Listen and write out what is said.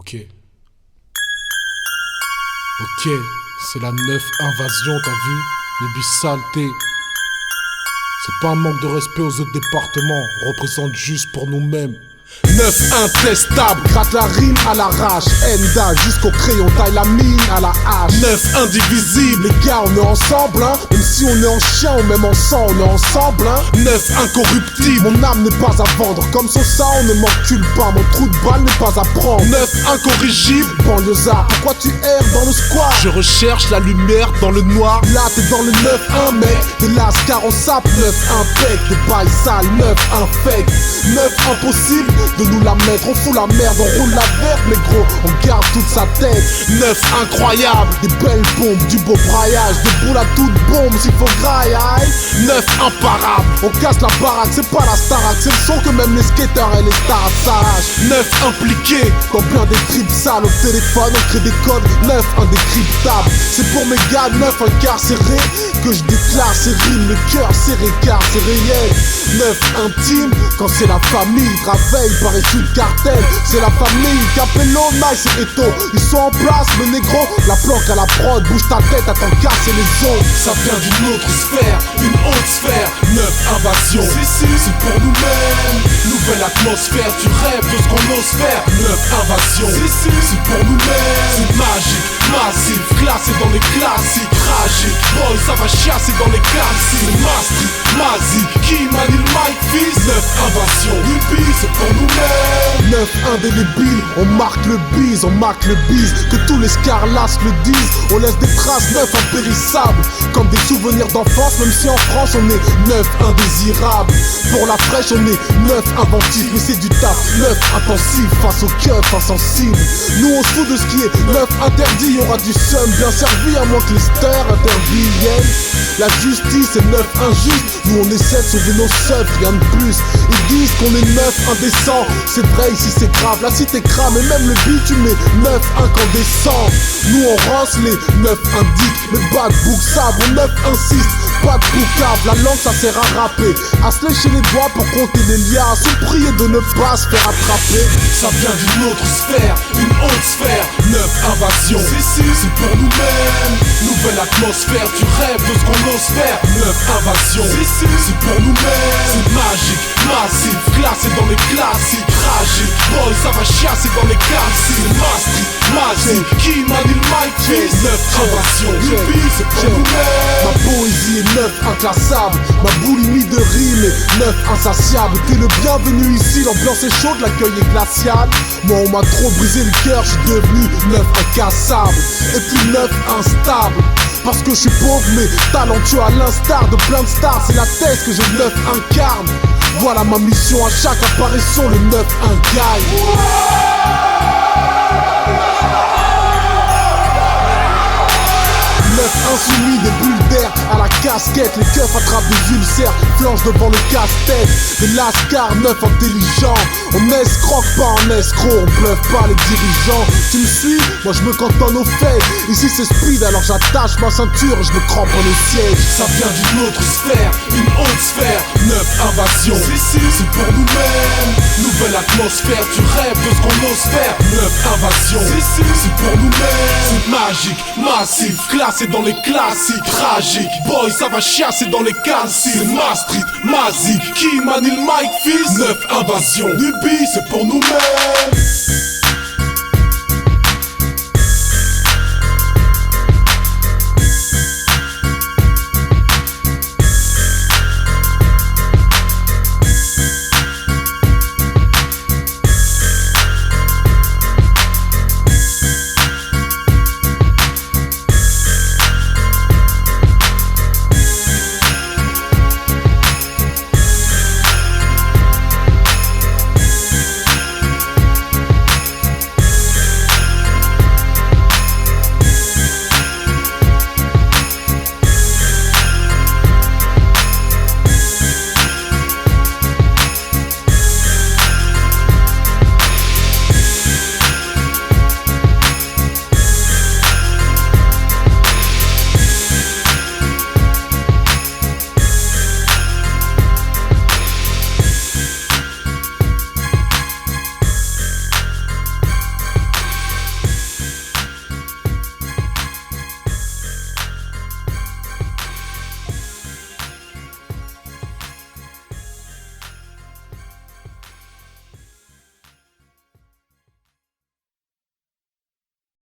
Ok. Ok, c'est la 9 invasion, t'as vu? Nibi saleté. C'est pas un manque de respect aux autres départements, on représente juste pour nous-mêmes. 9 intestable, gratte la rime à l'arrache. Enda jusqu'au crayon, taille la mine à la hache. 9 indivisible, les gars on est ensemble hein. Même si on est en chien ou même en sang, on est ensemble hein. 9 incorruptible, mon âme n'est pas à vendre. Comme son sang on ne m'encule pas, mon trou de balle n'est pas à prendre. 9 incorrigible, banlieusard, pourquoi tu erres dans le squat? Je recherche la lumière dans le noir. Là t'es dans le 9-1 mec, des lascars on sape. 9 impec, des bails sales, 9 infect. 9 impossible de nous la mettre, on fout la merde, on roule la verte, mais gros, on garde toute sa tête. 9 incroyable, des belles bombes, du beau braillage, des boules à toute bombe s'il faut graille. 9 imparable, on casse la baraque, c'est pas la Starac, c'est le son que même les skaters et les stars s'arrachent. 9 impliqués, dans plein des tripes sales, au téléphone on crée des codes, 9 indécryptables. C'est pour mes gars, 9 incarcérés, que je déclare ces rimes, le cœur serré car c'est réel. 9 intime, quand c'est la famille, travail par issu de cartel, c'est la famille. Capello, Nice et Eto, ils sont en place, mais négro, la planque à la prod, bouge ta tête, attends casser les os. Ça vient d'une autre sphère, une haute sphère. 9 invasion, c'est pour nous-mêmes. Nouvelle atmosphère, tu rêves de ce qu'on ose faire. 9 invasion, c'est pour nous-mêmes. C'est magique, massif, classé dans les classiques. Tragique, boy, ça va chasser dans les classiques. Mastri, Mazik, qui manie le mic fils. 9 invasion, Nubi, c'est pour nous-mêmes. 9 indélébile, on marque le bise, on marque le bise. Que tous les scarlasses le disent, on laisse des traces 9 impérissables, comme des souvenirs d'enfance, même si en France on est 9 indésirables. Pour la fraîche on est 9 inventifs, mais c'est du taf 9 intensif, face au cœur insensible. Nous on se fout de ce qui est 9 interdit, y aura du seum bien servi à moins que les stars interviennent. La justice est 9 injuste, nous on essaie de sauver nos seufs, rien de plus. Ils disent qu'on est 9 indécents, c'est vrai ici c'est grave, la cité crame et même le bitume est 9 incandescent. Nous on rance les 9 indiques, les bad book sabre, 9 insiste, pas de boucave, la langue ça sert à rapper, à se lécher les doigts pour compter les liasses, ou prier de ne pas se faire attraper. Ça vient d'une autre sphère, une haute sphère. 9 invasion, c'est pour nous-mêmes. Nouvelle atmosphère, tu rêves de ce qu'on ose faire. 9 invasion, c'est pour nous-mêmes. C'est magique, massif, classé dans les classiques. Tragique, boy, ça va chasser dans les classiques. Mastri, Mazik, qui manie le mic fils. 9 invasion, Nubi, c'est pour nous-mêmes. Ma poésie est 9 inclassable, ma boulimie de rime est 9 insatiable. T'es le bienvenu ici, l'ambiance est chaude, l'accueil est glacial. Moi on m'a trop brisé le cœur, je suis devenu 9 incassable. Et puis 9 instable, parce que je suis pauvre mais talentueux à l'instar de plein de stars. C'est la thèse que je 9 incarne. Voilà ma mission à chaque apparition, le 9 gagne. 9 insoumis, des bulles d'air à la casquette. Les keufs attrapent des ulcères, flanchent devant le casse-tête. Des lascars 9 intelligents, on escroque pas en escroc, on bluffe pas les dirigeants. Tu me suis? Moi je me cantonne aux faits. Ici c'est speed alors j'attache ma ceinture, je me cramponne au siège. Ça vient d'une autre sphère, une haute sphère. 9 invasion, c'est pour nous-mêmes. Nouvelle atmosphère, tu rêves de ce qu'on ose faire. 9 invasion, c'est pour nous-mêmes. C'est magique, massif, classé dans les classiques. Tragique, boy, ça va chasser dans les classiques. C'est Mastri, Mazik, qui manie le mic fils. 9 invasion, Nubi, c'est pour nous-mêmes.